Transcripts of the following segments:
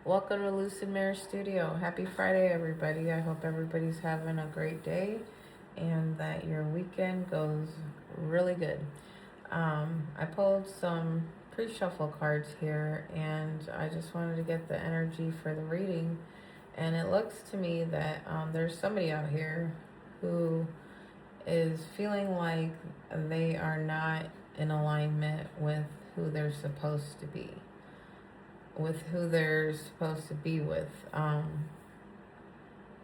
Welcome to Lucid Mirror Studio. Happy Friday, everybody. I hope everybody's having a great day and that your weekend goes really good. I pulled some pre-shuffle cards here and I just wanted to get the energy for the reading. And it looks to me that there's somebody out here who is feeling like they are not in alignment with who they're supposed to be with.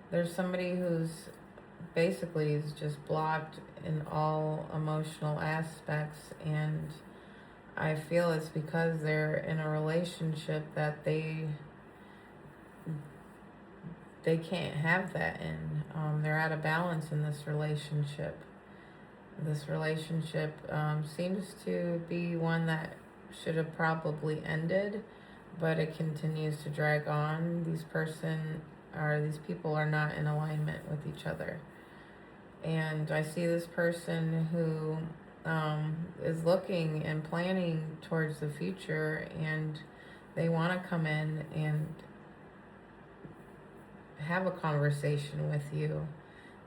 There's somebody who's basically is just blocked in all emotional aspects, and I feel it's because they're in a relationship that they can't have that in. They're out of balance in this relationship. This relationship seems to be one that should have probably ended, but it continues to drag on. These people are not in alignment with each other. And I see this person who is looking and planning towards the future, and they want to come in and have a conversation with you.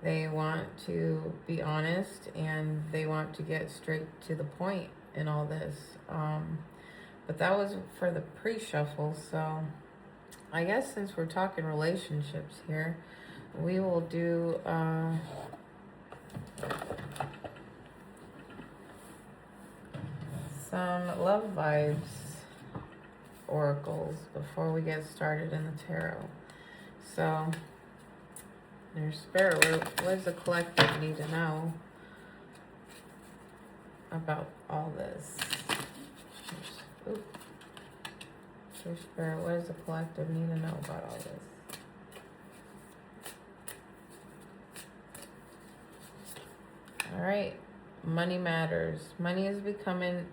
They want to be honest and they want to get straight to the point in all this. But that was for the pre-shuffle, so I guess since we're talking relationships here, we will do some love vibes oracles before we get started in the tarot. So, there's Spirit, what does the collective need to know about all this? Dear Spirit, what does the collective need to know about all this? All right, money matters. Money is becoming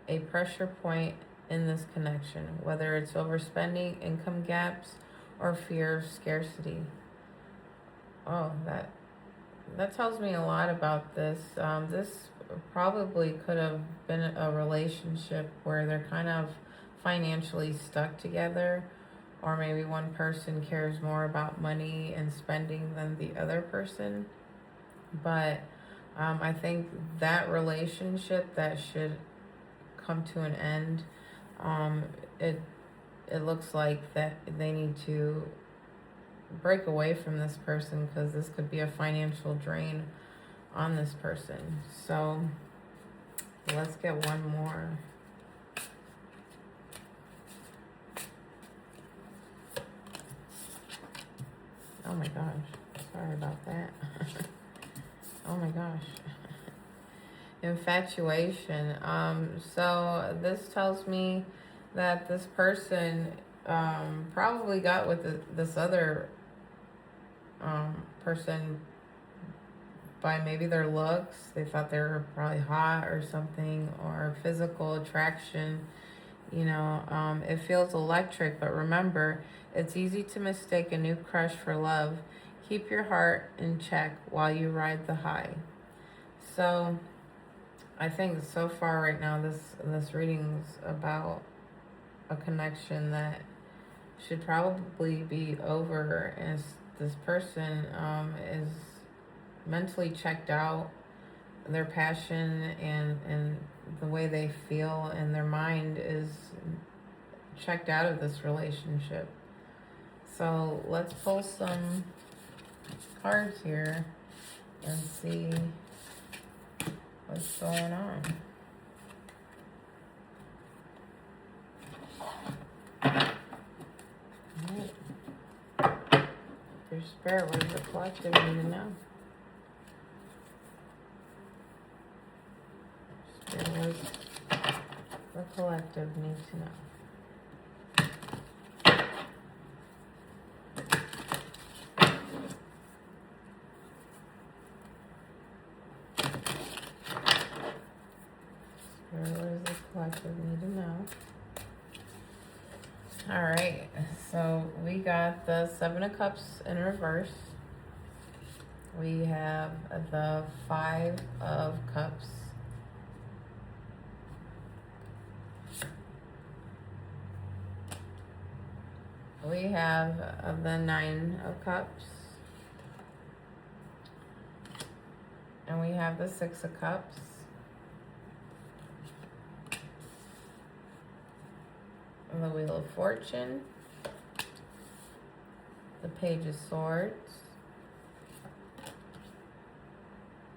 a pressure point in this connection, whether it's overspending, income gaps, or fear of scarcity. Oh, that tells me a lot about this. This probably could have been a relationship where they're kind of financially stuck together, or maybe one person cares more about money and spending than the other person. But I think that relationship that should come to an end, it looks like that they need to break away from this person because this could be a financial drain on this person. So let's get one more. Oh my gosh, sorry about that. Oh my gosh. Infatuation. So this tells me that this person probably got with this other person by maybe their looks. They thought they were probably hot or something, or physical attraction. It feels electric, but remember, it's easy to mistake a new crush for love. Keep your heart in check while you ride the high. So I think so far right now this reading's about a connection that should probably be over, as this person is mentally checked out. Their passion and the way they feel and their mind is checked out of this relationship. So let's pull some cards here and see what's going on. Your Spirit, what does the collective need to know? Spirit, what does the collective need to know? Spirit, what does the collective need to know? All right, so we got the Seven of Cups in reverse. We have the Five of Cups. We have the Nine of Cups. And we have the Six of Cups. And the Wheel of Fortune. The Page of Swords.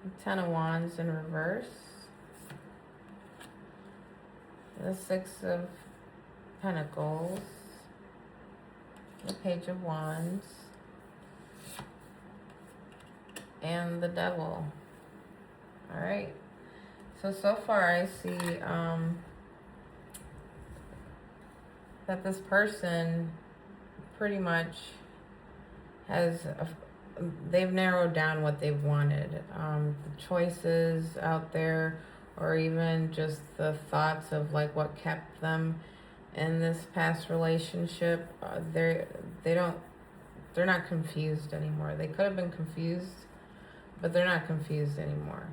The Ten of Wands in reverse. The Six of Pentacles. The Page of Wands. And the Devil. Alright. So far I see that this person pretty much has they've narrowed down what they've wanted. The choices out there, or even just the thoughts of like what kept them in this past relationship. They're not confused anymore. They could have been confused, but they're not confused anymore.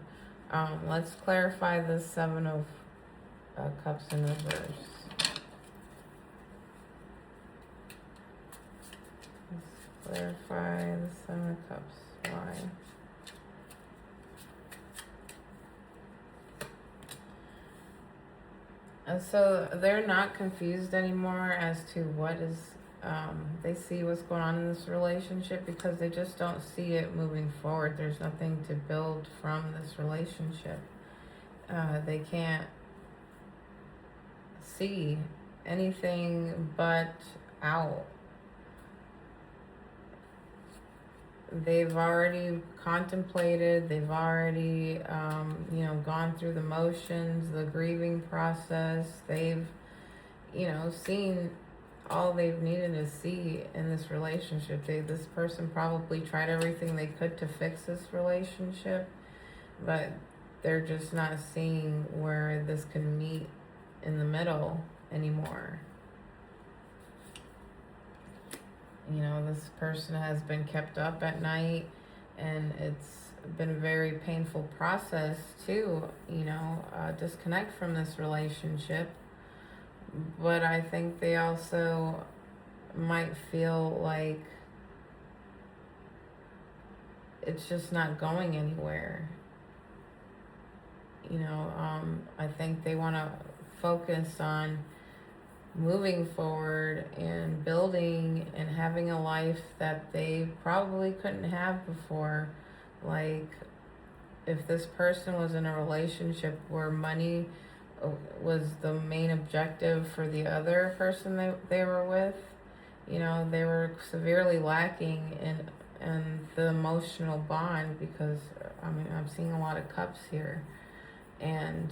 Let's clarify the Seven of Cups in reverse. Clarify the Seven of Cups. Why? And so they're not confused anymore as to what is, they see what's going on in this relationship because they just don't see it moving forward. There's nothing to build from this relationship. They can't see anything but out. They've already contemplated, they've already, gone through the motions, the grieving process. They've, seen all they've needed to see in this relationship. This person probably tried everything they could to fix this relationship, but they're just not seeing where this can meet in the middle anymore. This person has been kept up at night, and it's been a very painful process to, disconnect from this relationship. But I think they also might feel like it's just not going anywhere. I think they want to focus on moving forward and building and having a life that they probably couldn't have before. Like, if this person was in a relationship where money was the main objective for the other person they were with, they were severely lacking in the emotional bond, because I'm seeing a lot of cups here, and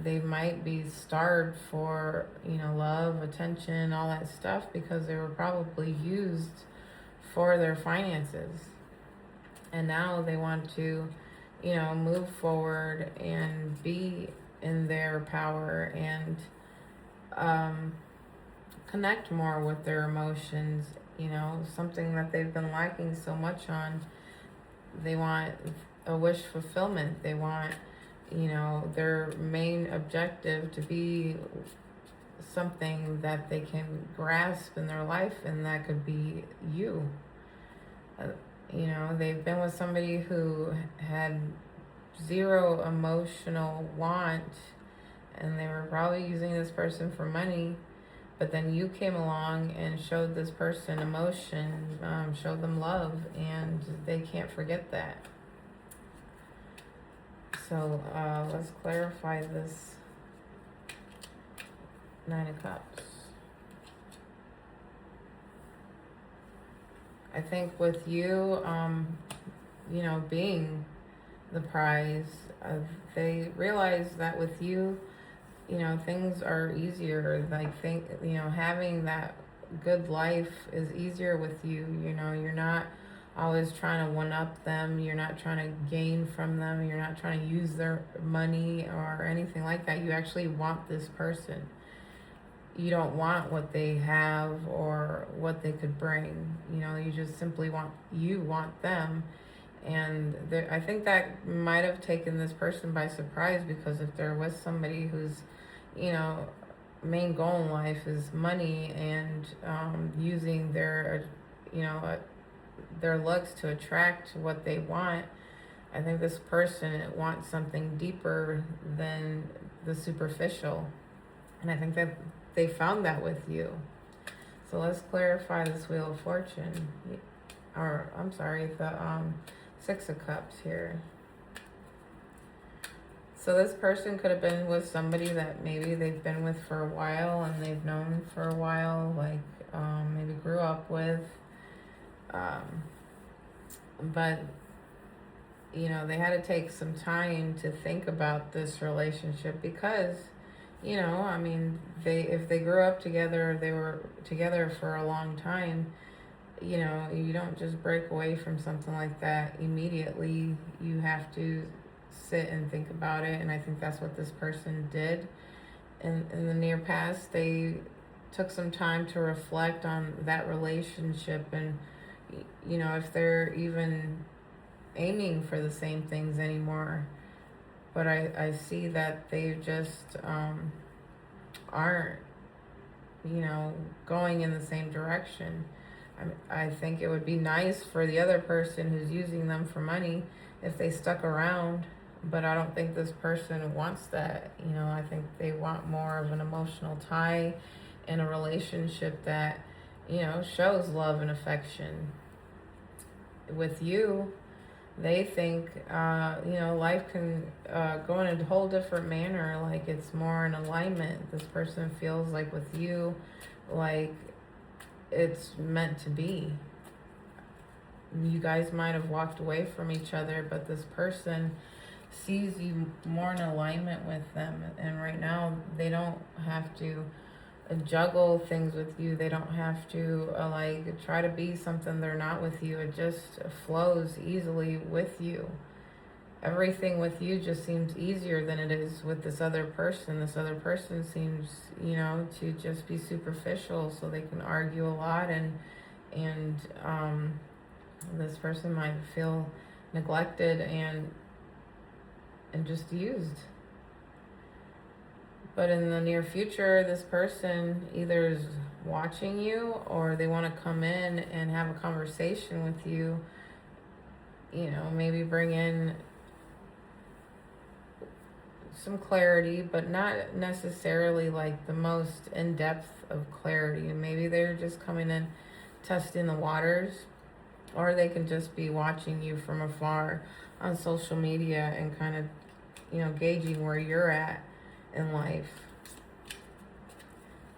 they might be starved for, love, attention, all that stuff, because they were probably used for their finances. And now they want to, move forward and be in their power and connect more with their emotions, something that they've been lacking so much on. They want a wish fulfillment. They want, their main objective to be something that they can grasp in their life, and that could be you. They've been with somebody who had zero emotional want, and they were probably using this person for money, but then you came along and showed this person emotion, showed them love, and they can't forget that. So let's clarify this Nine of Cups. I think with you, being the prize, they realize that with you, things are easier. Having that good life is easier with you. You're not always trying to one-up them. You're not trying to gain from them. You're not trying to use their money or anything like that. You actually want this person. You don't want what they have or what they could bring. You just simply want them. And I think that might have taken this person by surprise, because if they're with somebody who's, main goal in life is money and using their, you know, their looks to attract what they want. I think this person wants something deeper than the superficial. And I think that they found that with you. So let's clarify this Wheel of Fortune. Or, I'm sorry, the Six of Cups here. So this person could have been with somebody that maybe they've been with for a while and they've known for a while, like maybe grew up with. But, you know, they had to take some time to think about this relationship because, you know, I mean, if they grew up together, they were together for a long time, you know, you don't just break away from something like that immediately. You have to sit and think about it, and I think that's what this person did. In the near past, they took some time to reflect on that relationship and, you know, if they're even aiming for the same things anymore. But I see that they just aren't, you know, going in the same direction. I think it would be nice for the other person who's using them for money if they stuck around, but I don't think this person wants that. You know, I think they want more of an emotional tie in a relationship that, you know, shows love and affection. With you, they think, you know, life can go in a whole different manner. Like it's more in alignment. This person feels like with you, like it's meant to be. You guys might have walked away from each other, but this person sees you more in alignment with them. And right now, they don't have to juggle things with you. They don't have to like try to be something they're not with you. It just flows easily with you. Everything with you just seems easier than it is with this other person. This other person seems, you know, to just be superficial, so they can argue a lot, and this person might feel neglected and just used. But in the near future, this person either is watching you or they want to come in and have a conversation with you. You know, maybe bring in some clarity, but not necessarily like the most in-depth of clarity. Maybe they're just coming in, testing the waters, or they can just be watching you from afar on social media and kind of, you know, gauging where you're at in life.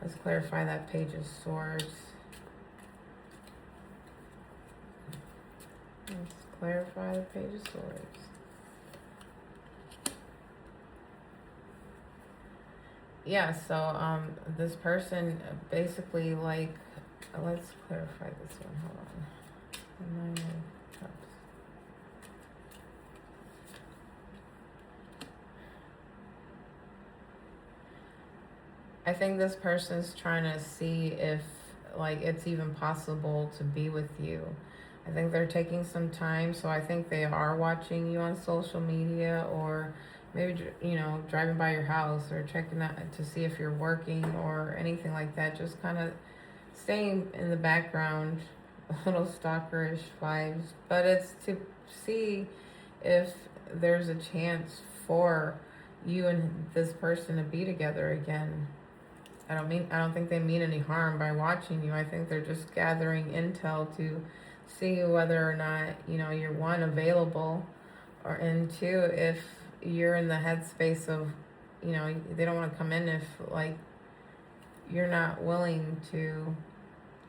Let's clarify that Page of Swords. Let's clarify the Page of Swords. Yeah, so this person basically, like, let's clarify this one. Hold on. 9 of Cups. I think this person's trying to see if, like, it's even possible to be with you. I think they're taking some time, so I think they are watching you on social media, or maybe, you know, driving by your house or checking out to see if you're working or anything like that. Just kind of staying in the background, a little stalkerish vibes. But it's to see if there's a chance for you and this person to be together again. I don't think they mean any harm by watching you. I think they're just gathering intel to see whether or not, you know, you're one, available, or and two, if you're in the headspace of, you know, they don't want to come in if, like, you're not willing to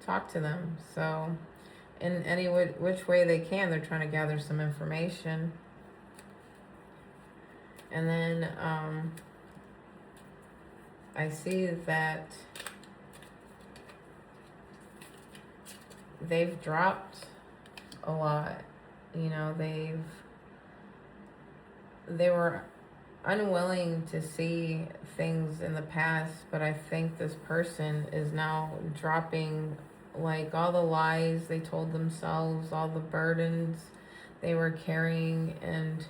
talk to them. So in any which way they can, they're trying to gather some information. And then I see that they've dropped a lot. You know, they were unwilling to see things in the past, but I think this person is now dropping, like, all the lies they told themselves, all the burdens they were carrying, and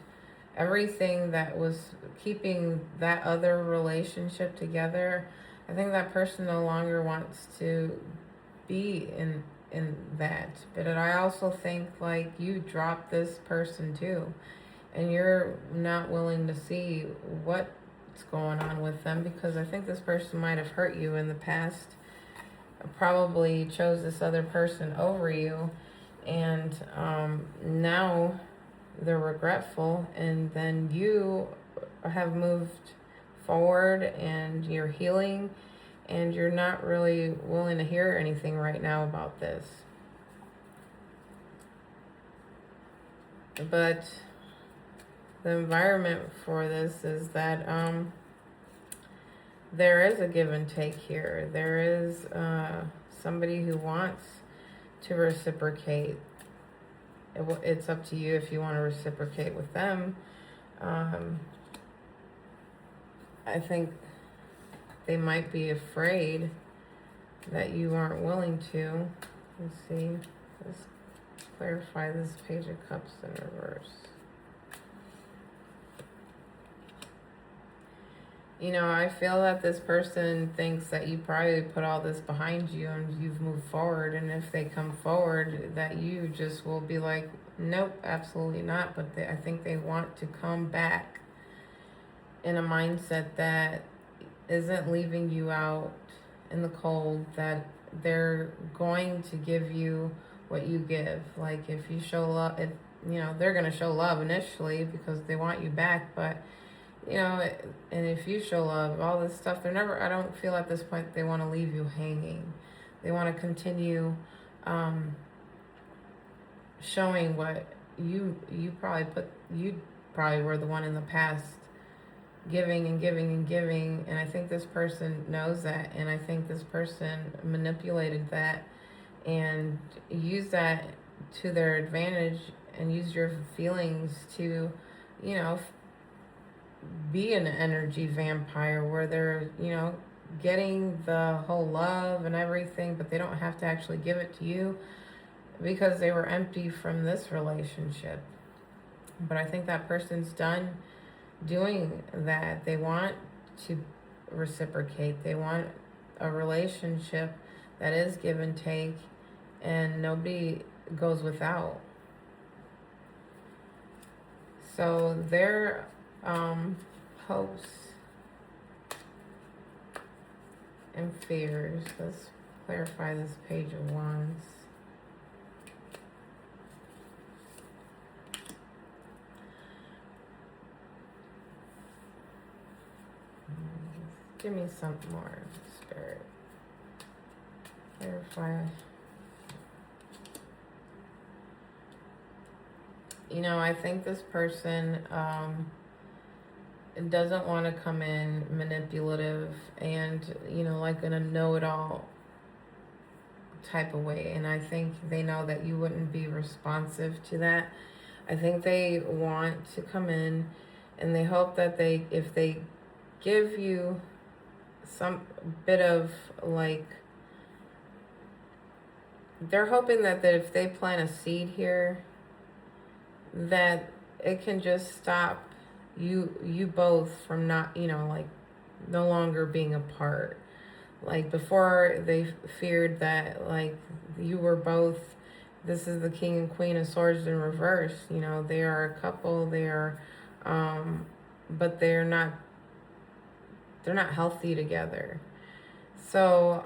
everything that was keeping that other relationship together. I think that person no longer wants to be in that. But I also think like you dropped this person too, and you're not willing to see what's going on with them, because I think this person might have hurt you in the past, probably chose this other person over you, and now they're regretful, and then you have moved forward and you're healing, and you're not really willing to hear anything right now about this. But the environment for this is that there is a give and take here. There is somebody who wants to reciprocate. It's up to you if you want to reciprocate with them. I think they might be afraid that you aren't willing to. Let's see. Let's clarify this Page of Cups in reverse. You know, I feel that this person thinks that you probably put all this behind you and you've moved forward. And if they come forward, that you just will be like, nope, absolutely not. But I think they want to come back in a mindset that isn't leaving you out in the cold, that they're going to give you what you give. Like if you show love, they're going to show love initially because they want you back, but and if you show love, all this stuff, I don't feel at this point they want to leave you hanging. They want to continue showing what you probably were the one in the past giving and giving and giving. And I think this person knows that. And I think this person manipulated that and used that to their advantage and used your feelings to, be an energy vampire where they're, getting the whole love and everything, but they don't have to actually give it to you because they were empty from this relationship. But I think that person's done doing that. They want to reciprocate. They want a relationship that is give and take, and nobody goes without. So their hopes and fears. Let's clarify this Page of Wands. Give me some more, Spirit. Clarify. I think this person doesn't want to come in manipulative and, like in a know-it-all type of way. And I think they know that you wouldn't be responsive to that. I think they want to come in and they hope that if they give you some bit of they're hoping that if they plant a seed here, that it can just stop you both from not, no longer being apart. Like before, they feared that you were both, this is the King and Queen of Swords in reverse. They are a couple, they are but they're not healthy together. So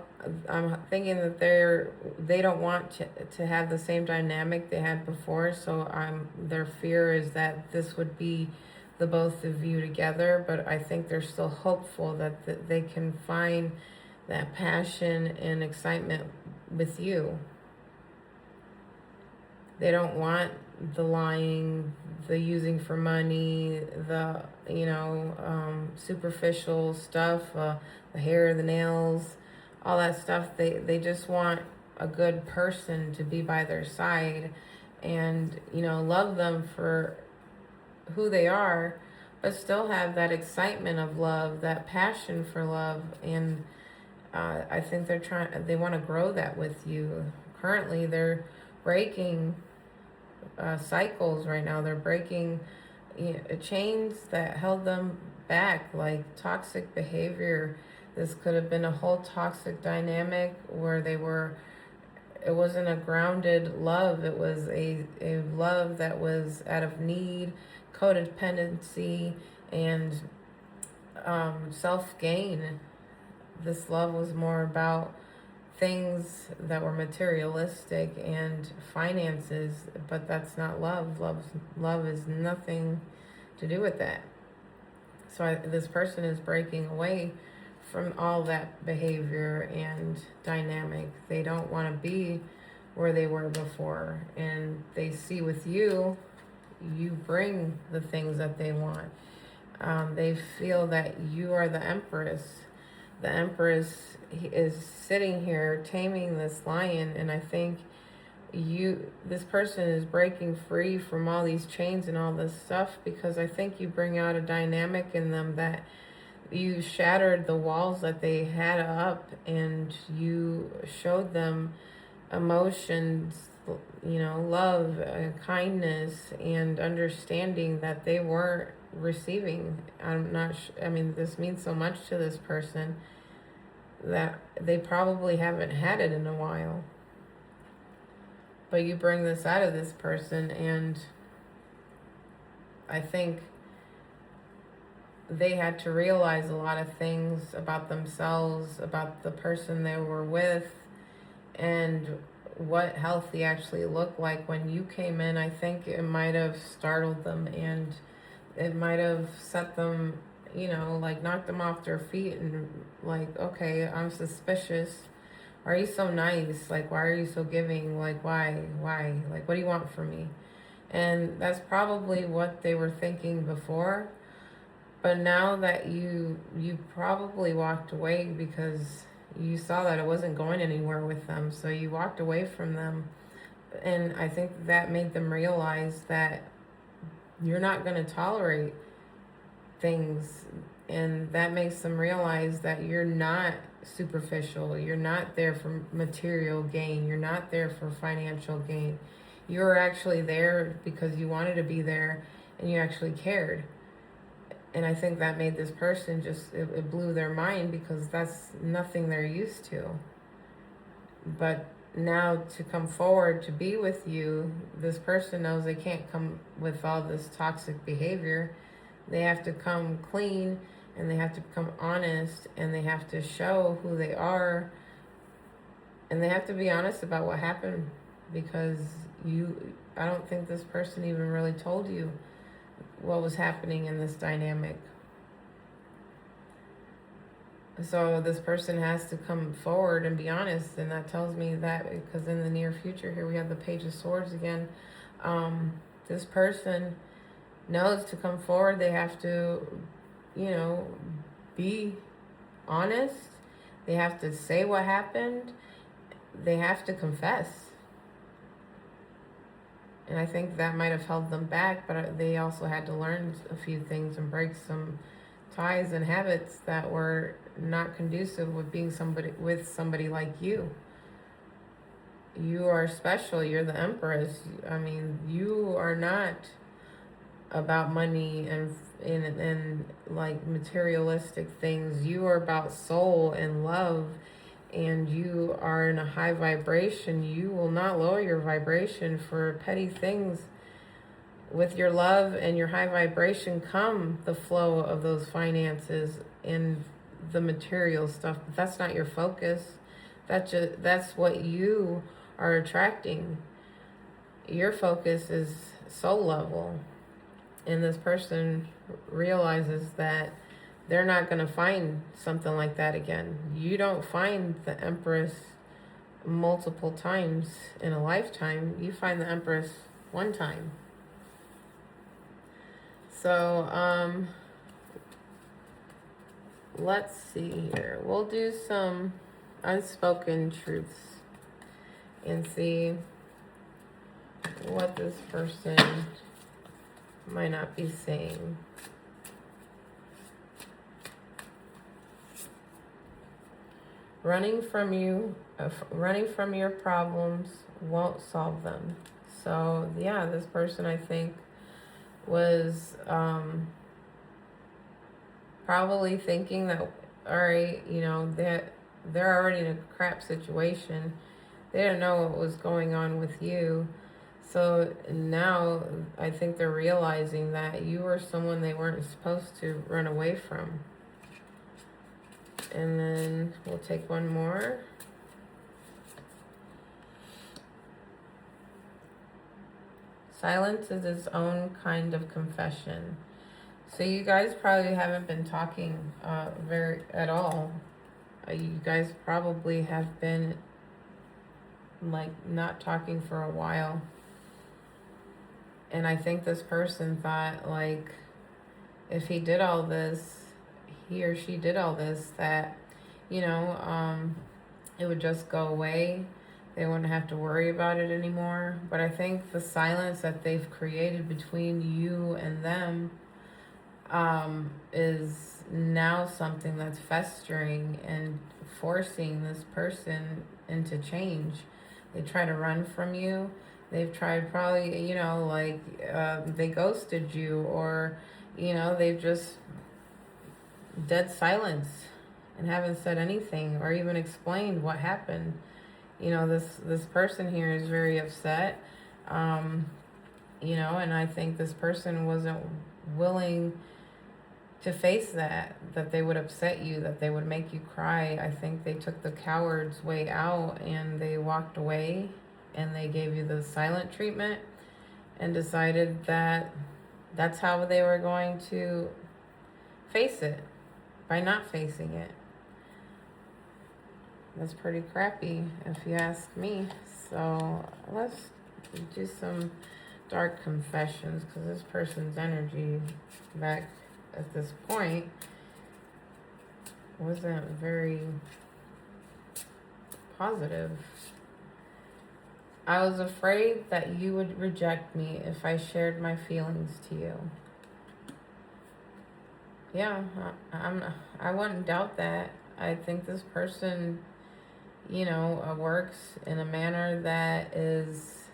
I'm thinking that they don't want to have the same dynamic they had before. So their fear is that this would be the both of you together. But I think they're still hopeful that they can find that passion and excitement with you. They don't want the lying, the using for money, the superficial stuff, the hair, the nails, all that stuff. They just want a good person to be by their side and love them for who they are, but still have that excitement of love, that passion for love. And I think they want to grow that with you. Currently they're breaking cycles right now. They're breaking chains that held them back, like toxic behavior This could have been a whole toxic dynamic where it wasn't a grounded love. It was a love that was out of need, codependency, and self-gain. This love was more about things that were materialistic and finances, but that's not love. Love is nothing to do with that. So this person is breaking away from all that behavior and dynamic. They don't want to be where they were before, and they see with you, you bring the things that they want. They feel that you are the empress. The empress is sitting here taming this lion, and I think this person is breaking free from all these chains and all this stuff, because I think you bring out a dynamic in them that you shattered the walls that they had up, and you showed them emotions, love, kindness, and understanding that they weren't receiving. This means so much to this person that they probably haven't had it in a while. But you bring this out of this person, and I think they had to realize a lot of things about themselves, about the person they were with, and what healthy actually looked like. When you came in, I think it might have startled them, and it might have set them, knocked them off their feet, and okay, I'm suspicious. Why are you so nice? Why are you so giving? Why? What do you want from me? And that's probably what they were thinking before. But now that you probably walked away because you saw that it wasn't going anywhere with them. So you walked away from them. And I think that made them realize that you're not going to tolerate things. And that makes them realize that you're not superficial. You're not there for material gain. You're not there for financial gain. You're actually there because you wanted to be there and you actually cared. And I think that made this person it blew their mind, because that's nothing they're used to. But now to come forward to be with you, this person knows they can't come with all this toxic behavior. They have to come clean, and they have to become honest, and they have to show who they are, and they have to be honest about what happened, because I don't think this person even really told you what was happening in this dynamic. So this person has to come forward and be honest, and that tells me that, because in the near future, here we have the Page of Swords again. This person knows to come forward. They have to, be honest. They have to say what happened. They have to confess. And I think that might have held them back, but they also had to learn a few things and break some ties and habits that were not conducive with being somebody like you. You are special. You're the Empress. You are not about money and materialistic things. You are about soul and love, and you are in a high vibration. You will not lower your vibration for petty things. With your love and your high vibration come the flow of those finances and the material stuff, but that's not your focus. That's what you are attracting. Your focus is soul level, and this person realizes that they're not going to find something like that again. You don't find the Empress multiple times in a lifetime. You find the Empress one time. So, let's see here. We'll do some unspoken truths and see what this person might not be saying. Running from your problems won't solve them. So yeah, this person, I think, was probably thinking that all right, they're already in a crap situation. They didn't know what was going on with you. So now I think they're realizing that you were someone they weren't supposed to run away from. And then we'll take one more. Silence is its own kind of confession. So you guys probably haven't been talking very at all. You guys probably have been like not talking for a while. And I think this person thought, like, if he did all this, he or she did all this, that, it would just go away. They wouldn't have to worry about it anymore. But I think the silence that they've created between you and them is now something that's festering and forcing this person into change. They try to run from you. They've tried probably, they ghosted you, or, they've just dead silence and haven't said anything or even explained what happened. This person here is very upset, and I think this person wasn't willing to face that they would upset you, that they would make you cry. I think they took the coward's way out and they walked away and they gave you the silent treatment and decided that that's how they were going to face it, by not facing it. That's pretty crappy if you ask me. So let's do some dark confessions, because this person's energy back at this point wasn't very positive. I was afraid that you would reject me if I shared my feelings to you. Yeah, I wouldn't doubt that. I think this person, works in a manner that is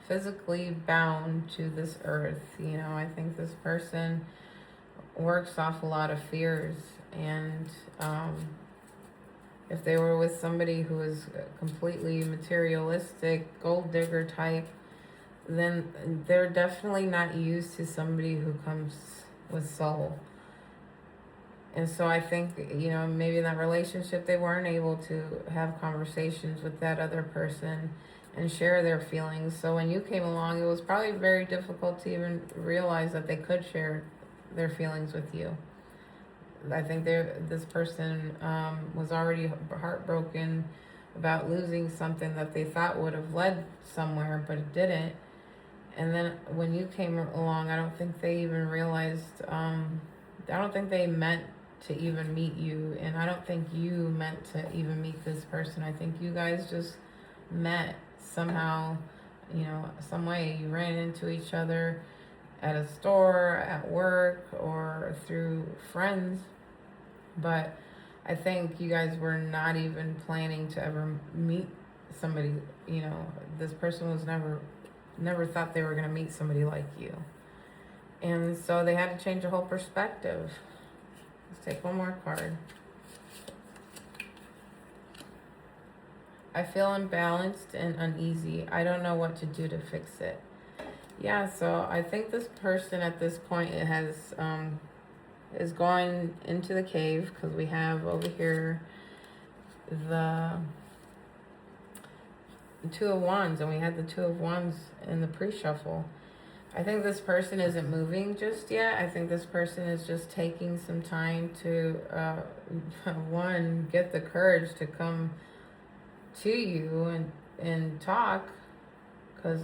physically bound to this earth. I think this person works off a lot of fears, and if they were with somebody who is completely materialistic, gold digger type, then they're definitely not used to somebody who comes with soul. And so I think, maybe in that relationship they weren't able to have conversations with that other person and share their feelings. So when you came along, it was probably very difficult to even realize that they could share their feelings with you. I think this person was already heartbroken about losing something that they thought would have led somewhere, but it didn't. And then when you came along, I don't think they even realized, I don't think they meant to even meet you, and I don't think you meant to even meet this person. I think you guys just met somehow, some way. You ran into each other at a store, at work, or through friends. But I think you guys were not even planning to ever meet somebody. This person was never thought they were going to meet somebody like you. And so they had to change the whole perspective. Let's take one more card. I feel imbalanced and uneasy. I don't know what to do to fix it. Yeah, so I think this person at this point is going into the cave, because we have over here the Two of Wands, and we had the Two of Wands in the pre-shuffle. I think this person isn't moving just yet. I think this person is just taking some time to, one, get the courage to come to you and talk, because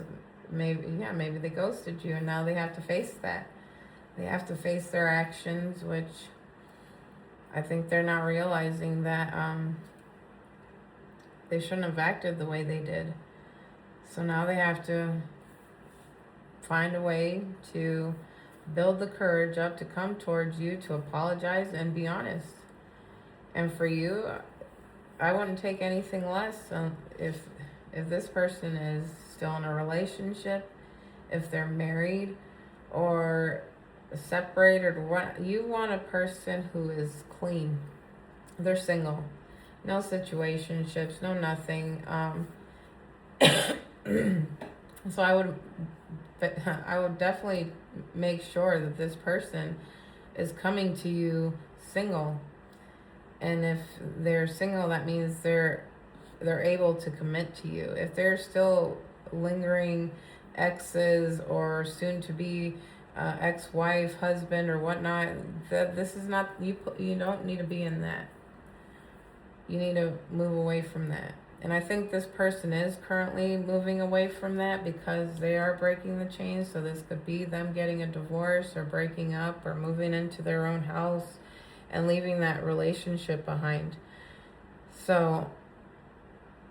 maybe they ghosted you and now they have to face that. They have to face their actions, which I think they're not realizing that they shouldn't have acted the way they did. So now they have to find a way to build the courage up to come towards you, to apologize and be honest. And for you, I wouldn't take anything less. If this person is still in a relationship, if they're married or separated, you want a person who is clean. They're single. No situationships, no nothing. So I would definitely make sure that this person is coming to you single. And if they're single, that means they're able to commit to you. If they're still lingering exes or soon to be ex-wife, husband, or whatnot, that this is not you. You don't need to be in that. You need to move away from that. And I think this person is currently moving away from that because they are breaking the chains. So this could be them getting a divorce or breaking up or moving into their own house and leaving that relationship behind. So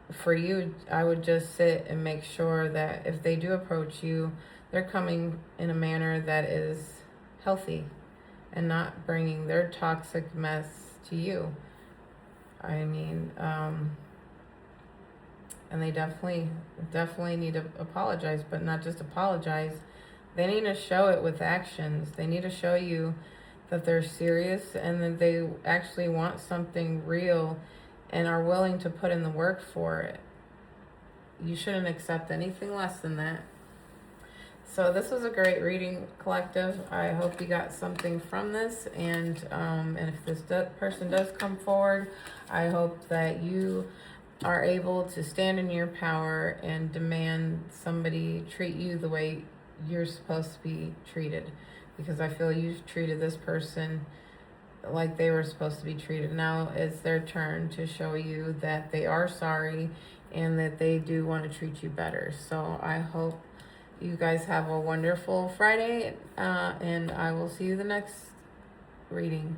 for you, I would just sit and make sure that if they do approach you, they're coming in a manner that is healthy and not bringing their toxic mess to you. I mean, and they definitely need to apologize, but not just apologize. They need to show it with actions. They need to show you that they're serious and that they actually want something real and are willing to put in the work for it. You shouldn't accept anything less than that. So this was a great reading, collective. I hope you got something from this, and if this person does come forward, I hope that you are able to stand in your power and demand somebody treat you the way you're supposed to be treated, because I feel you've treated this person like they were supposed to be treated. Now it's their turn to show you that they are sorry and that they do want to treat you better. So I hope you guys have a wonderful Friday, and I will see you the next reading.